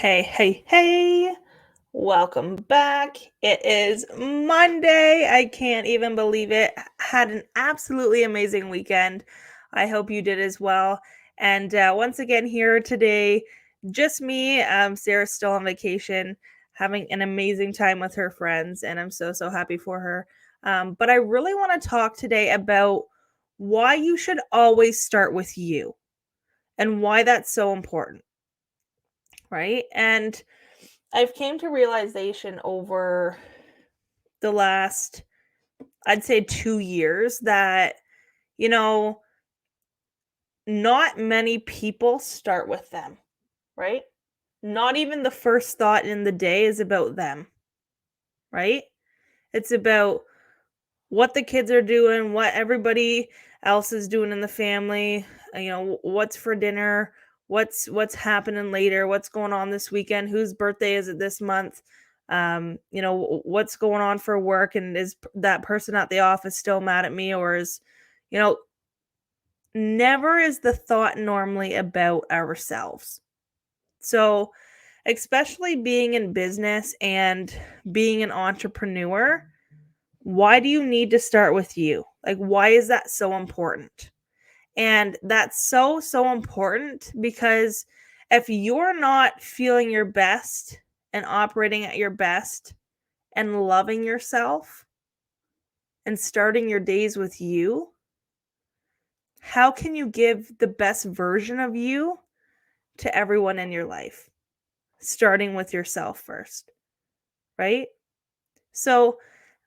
Hey, hey, hey. Welcome back. It is Monday. I can't even believe it. Had an absolutely amazing weekend. I hope you did as well. And once again, here today, just me. Sarah's still on vacation, having an amazing time with her friends, and I'm so, so happy for her. But I really want to talk today about why you should always start with you and why that's so important, right? And I've came to realization over the last, I'd say 2 years that, you know, not many people start with them, right? Not even the first thought in the day is about them, right? It's about what the kids are doing, what everybody else is doing in the family, what's for dinner, what's happening later, what's going on this weekend, whose birthday is it this month, what's going on for work, and is that person at the office still mad at me, or is, you know, never is the thought normally about ourselves. So, especially being in business and being an entrepreneur, why do you need to start with you? Like, why is that so important? And that's so, so important because if you're not feeling your best and operating at your best and loving yourself and starting your days with you, how can you give the best version of you to everyone in your life? Starting with yourself first, right? So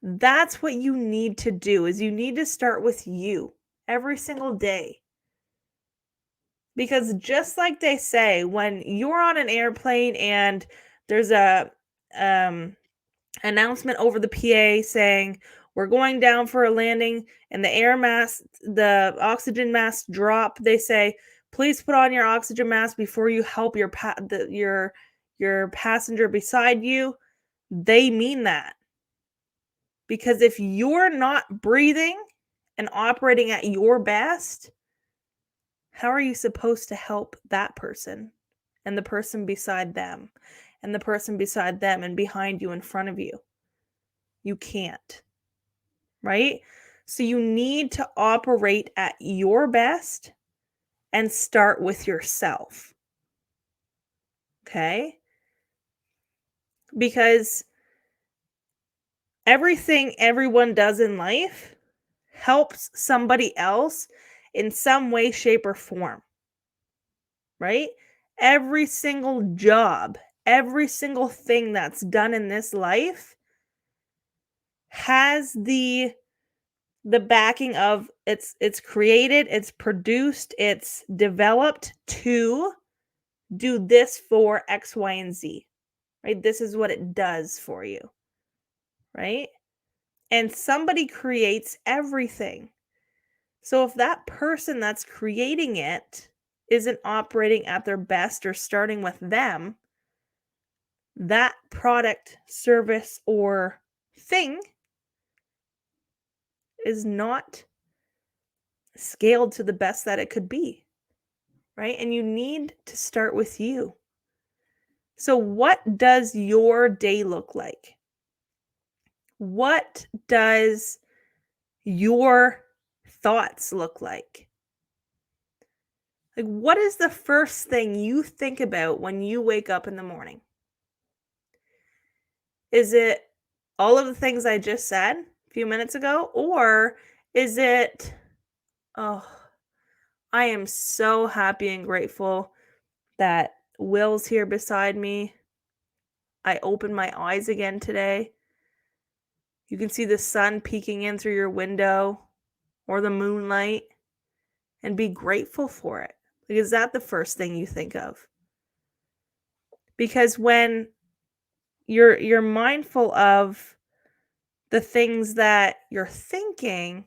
that's what you need to do is you need to start with you every single day. Because just like they say, when you're on an airplane and there's a um announcement over the PA saying we're going down for a landing and the oxygen mask drop, they say, please put on your oxygen mask before you help your passenger beside you. They mean that. Because if you're not breathing and operating at your best, how are you supposed to help that person and the person beside them and the person beside them and behind you in front of you? You can't, right? So you need to operate at your best and start with yourself. Okay? Because everything everyone does in life helps somebody else in some way, shape, or form, right? Every single job, every single thing that's done in this life has the backing of it's created, it's produced, it's developed to do this for X, Y, and Z, right? This is what it does for you, right? And somebody creates everything. So if that person that's creating it isn't operating at their best or starting with them, that product, service, or thing is not scaled to the best that it could be, right? And you need to start with you. So, what does your day look like? What does your thoughts look like? Like, what is the first thing you think about when you wake up in the morning? Is it all of the things I just said a few minutes ago? Or is it, oh, I am so happy and grateful that Will's here beside me. I opened my eyes again today. You can see the sun peeking in through your window or the moonlight and be grateful for it. Like, is that the first thing you think of? Because when you're mindful of the things that you're thinking,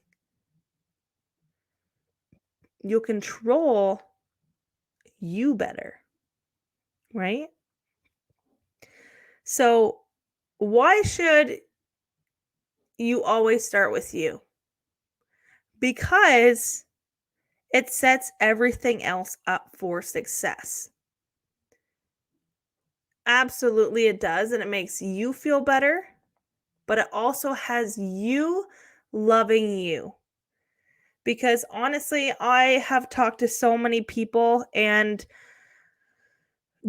you'll control you better, right? So, why should you always start with you? Because it sets everything else up for success. Absolutely it does, and it makes you feel better, but it also has you loving you. Because honestly, I have talked to so many people and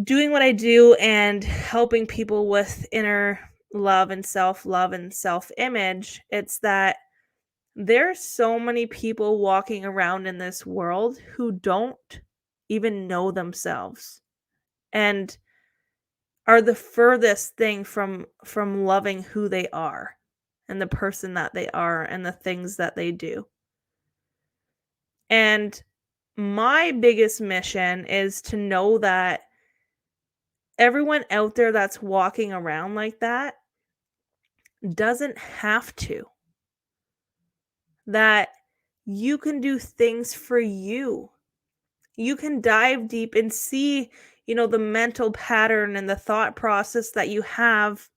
doing what I do and helping people with inner love and self-image, it's that there's so many people walking around in this world who don't even know themselves and are the furthest thing from loving who they are and the person that they are and the things that they do. And my biggest mission is to know that everyone out there that's walking around like that doesn't have to. That you can do things for you. You can dive deep and see, the mental pattern and the thought process that you have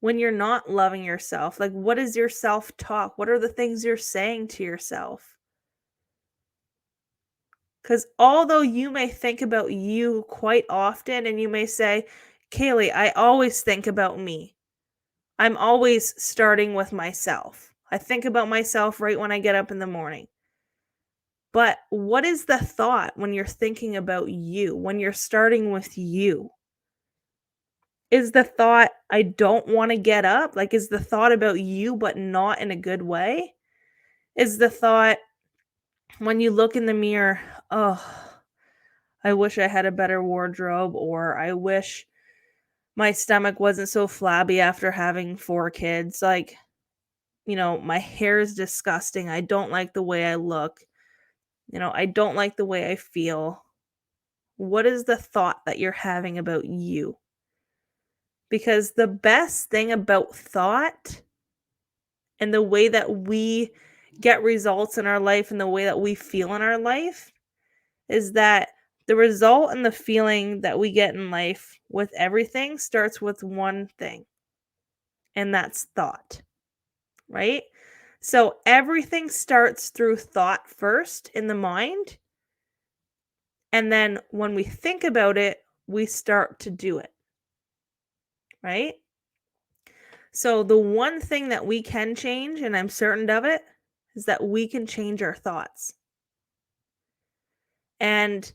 when you're not loving yourself. Like, what is your self talk? What are the things you're saying to yourself? Because although you may think about you quite often and you may say, Kaylee, I always think about me. I'm always starting with myself. I think about myself right when I get up in the morning. But what is the thought when you're thinking about you, when you're starting with you? Is the thought, I don't want to get up? Like, is the thought about you, but not in a good way? Is the thought, when you look in the mirror, oh, I wish I had a better wardrobe, or I wish my stomach wasn't so flabby after having 4 kids. Like, my hair is disgusting. I don't like the way I look. I don't like the way I feel. What is the thought that you're having about you? Because the best thing about thought and the way that we get results in our life and the way that we feel in our life is that the result and the feeling that we get in life with everything starts with one thing, and that's thought, right? So everything starts through thought first in the mind. And then when we think about it, we start to do it, right? So the one thing that we can change, and I'm certain of it, is that we can change our thoughts. And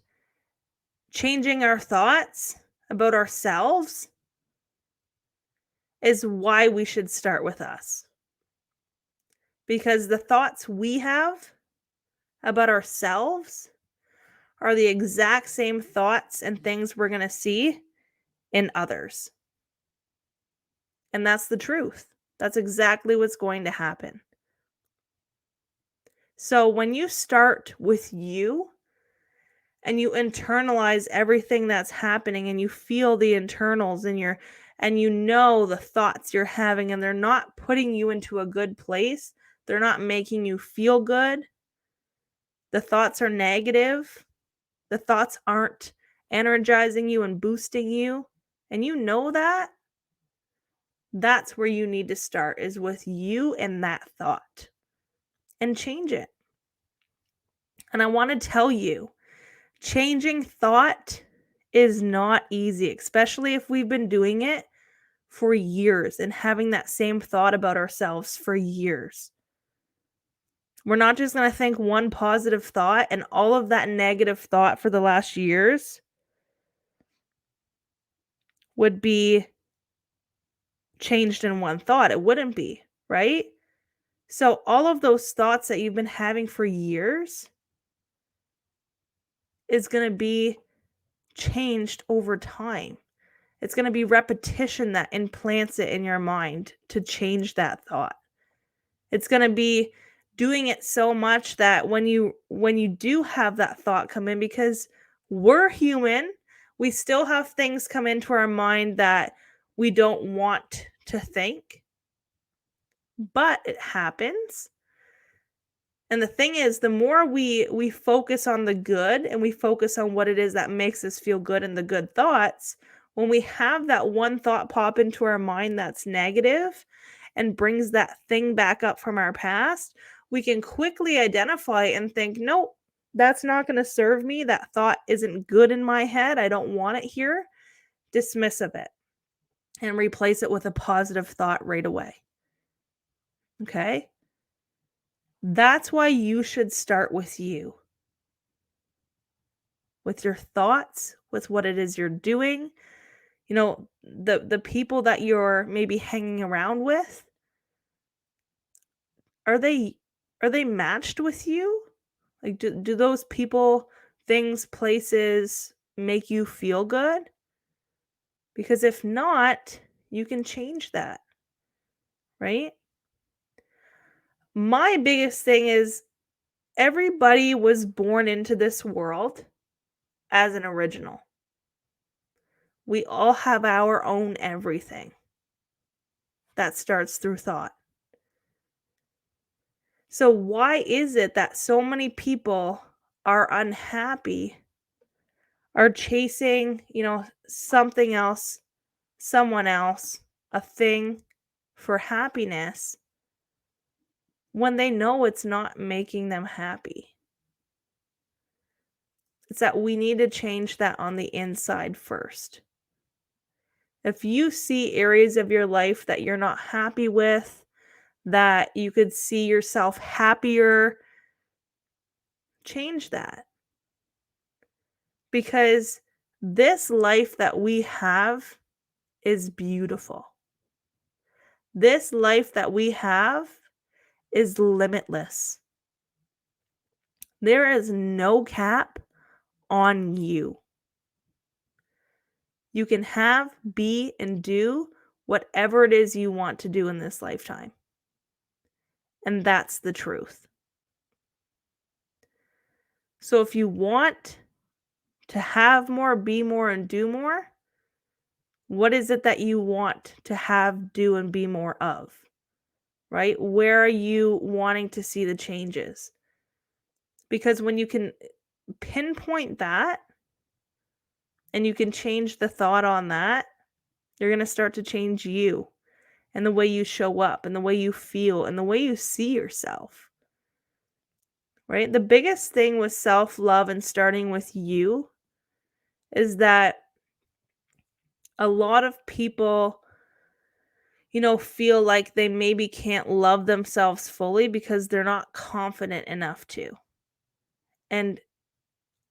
changing our thoughts about ourselves is why we should start with us. Because the thoughts we have about ourselves are the exact same thoughts and things we're going to see in others. And that's the truth. That's exactly what's going to happen. So when you start with you and you internalize everything that's happening and you feel the internals in your and the thoughts you're having and they're not putting you into a good place, they're not making you feel good. The thoughts are negative. The thoughts aren't energizing you and boosting you. And you know that. That's where you need to start, is with you and that thought, and change it. And I want to tell you, changing thought is not easy, especially if we've been doing it for years and having that same thought about ourselves for years. We're not just going to think one positive thought and all of that negative thought for the last years would be changed in one thought. It wouldn't be, right? So all of those thoughts that you've been having for years is going to be changed over time. It's going to be repetition that implants it in your mind to change that thought. It's going to be doing it so much that when you do have that thought come in, because we're human, we still have things come into our mind that we don't want to think, but it happens. And the thing is, the more we focus on the good and we focus on what it is that makes us feel good and the good thoughts, when we have that one thought pop into our mind that's negative and brings that thing back up from our past, we can quickly identify and think, nope, that's not going to serve me. That thought isn't good in my head. I don't want it here. dismiss of it and replace it with a positive thought right away. Okay? That's why you should start with you, with your thoughts, with what it is you're doing. The people that you're maybe hanging around with, are they matched with you? Like, do those people, things, places make you feel good? Because if not, you can change that, right? My biggest thing is everybody was born into this world as an original. We all have our own everything. That starts through thought. So why is it that so many people are unhappy, are chasing, something else, someone else, a thing for happiness when they know it's not making them happy? It's that we need to change that on the inside first. If you see areas of your life that you're not happy with, that you could see yourself happier, change that. Because this life that we have is beautiful. This life that we have is limitless. There is no cap on you. You can have, be, and do whatever it is you want to do in this lifetime. And that's the truth. So if you want to have more, be more, and do more, what is it that you want to have, do, and be more of? Right? Where are you wanting to see the changes? Because when you can pinpoint that and you can change the thought on that, you're going to start to change you and the way you show up and the way you feel and the way you see yourself. Right? The biggest thing with self-love and starting with you is that a lot of people, feel like they maybe can't love themselves fully because they're not confident enough to. And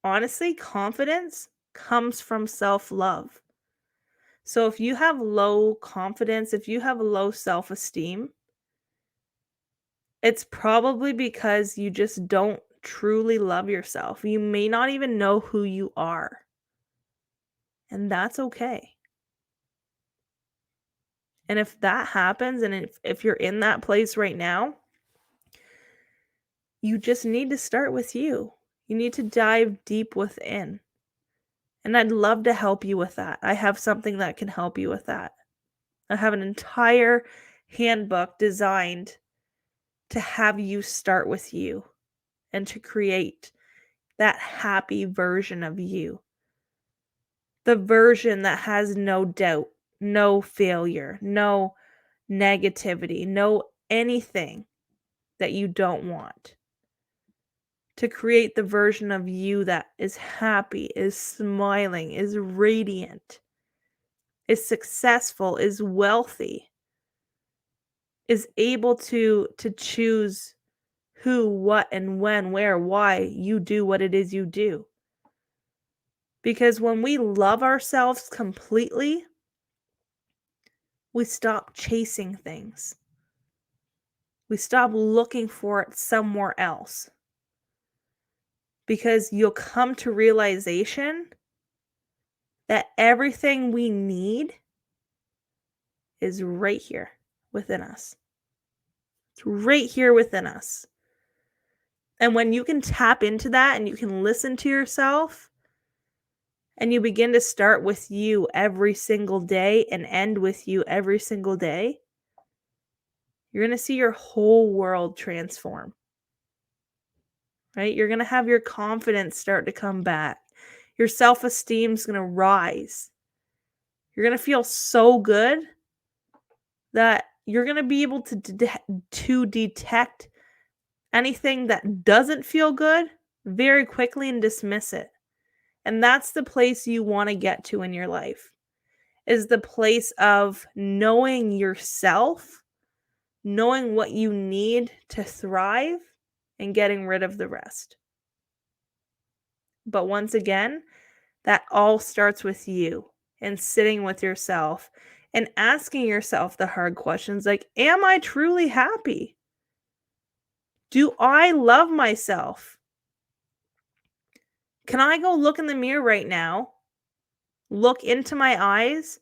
honestly, confidence comes from self-love. So if you have low confidence, if you have low self-esteem, it's probably because you just don't truly love yourself. You may not even know who you are. And that's okay. And if that happens, and if you're in that place right now, you just need to start with you. You need to dive deep within. And I'd love to help you with that. I have something that can help you with that. I have an entire handbook designed to have you start with you and to create that happy version of you. The version that has no doubt, no failure, no negativity, no anything that you don't want. To create the version of you that is happy, is smiling, is radiant, is successful, is wealthy, is able to choose who, what, and when, where, why you do what it is you do. Because when we love ourselves completely, we stop chasing things. We stop looking for it somewhere else. Because you'll come to realization that everything we need is right here within us. It's right here within us. And when you can tap into that and you can listen to yourself and you begin to start with you every single day and end with you every single day, you're going to see your whole world transform. Right? You're going to have your confidence start to come back. Your self-esteem is going to rise. You're going to feel so good that you're going to be able to detect anything that doesn't feel good very quickly and dismiss it. And that's the place you want to get to in your life. is the place of knowing yourself, knowing what you need to thrive, and getting rid of the rest. But once again, that all starts with you and sitting with yourself and asking yourself the hard questions like, am I truly happy? Do I love myself? Can I go look in the mirror right now, look into my eyes,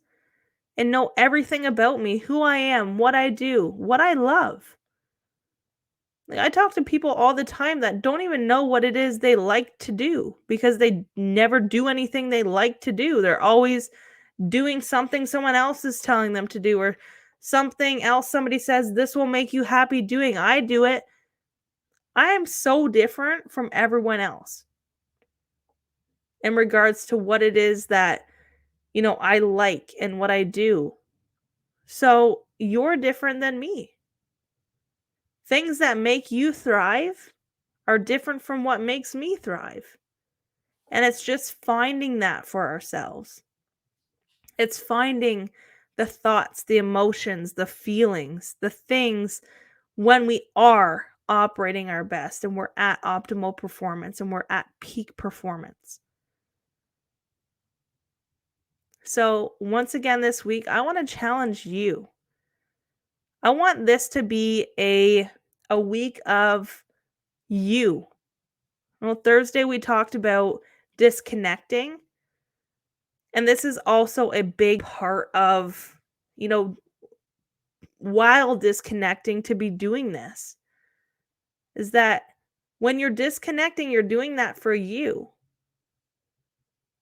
and know everything about me, who I am, what I do, what I love? Like, I talk to people all the time that don't even know what it is they like to do because they never do anything they like to do. They're always doing something someone else is telling them to do, or something else somebody says, this will make you happy doing. I do it. I am so different from everyone else in regards to what it is that, I like and what I do. So you're different than me. Things that make you thrive are different from what makes me thrive. And it's just finding that for ourselves. It's finding the thoughts, the emotions, the feelings, the things when we are operating our best and we're at optimal performance and we're at peak performance. So, once again this week, I want to challenge you. I want this to be a week of you. Well, Thursday we talked about disconnecting, and this is also a big part of, while disconnecting, to be doing this. Is that when you're disconnecting, you're doing that for you,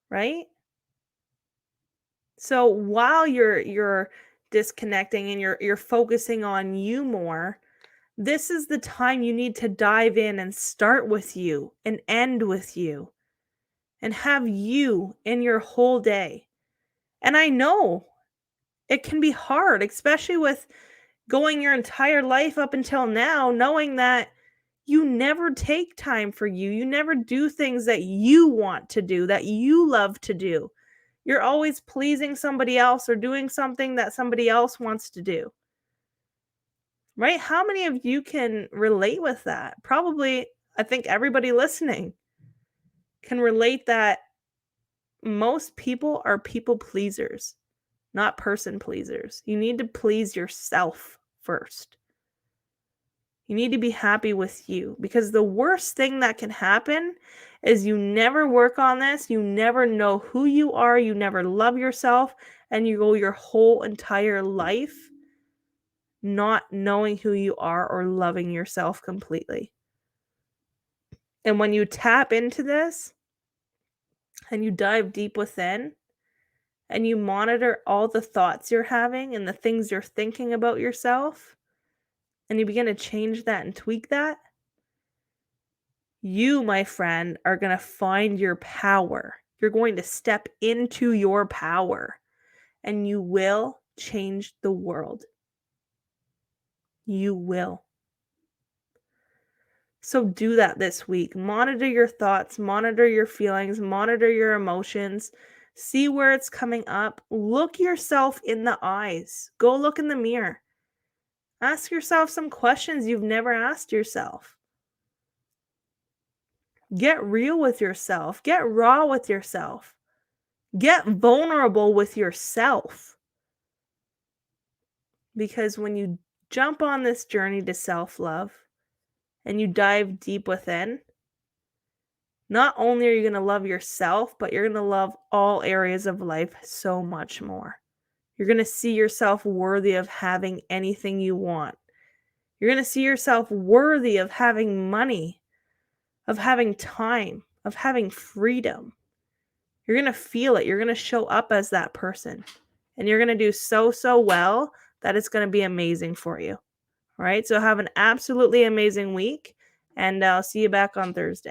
right? So while you're disconnecting and you're focusing on you more, this is the time you need to dive in and start with you and end with you and have you in your whole day. And I know it can be hard, especially with going your entire life up until now, knowing that you never take time for you. You never do things that you want to do, that you love to do. You're always pleasing somebody else or doing something that somebody else wants to do. Right? How many of you can relate with that? Probably, I think everybody listening can relate that most people are people pleasers, not person pleasers. You need to please yourself first. You need to be happy with you, because the worst thing that can happen is you never work on this, you never know who you are, you never love yourself, and you go your whole entire life not knowing who you are or loving yourself completely. And when you tap into this and you dive deep within and you monitor all the thoughts you're having and the things you're thinking about yourself, and you begin to change that and tweak that, you, my friend, are going to find your power. You're going to step into your power and you will change the world. You will. So do that this week. Monitor your thoughts, monitor your feelings, monitor your emotions. See where it's coming up. Look yourself in the eyes. Go look in the mirror. Ask yourself some questions you've never asked yourself. Get real with yourself. Get raw with yourself. Get vulnerable with yourself. Because when you jump on this journey to self-love and you dive deep within, not only are you going to love yourself, but you're going to love all areas of life so much more. You're going to see yourself worthy of having anything you want. You're going to see yourself worthy of having money, of having time, of having freedom. You're going to feel it. You're going to show up as that person. And you're going to do so well that it's going to be amazing for you. All right? So have an absolutely amazing week, and I'll see you back on Thursday.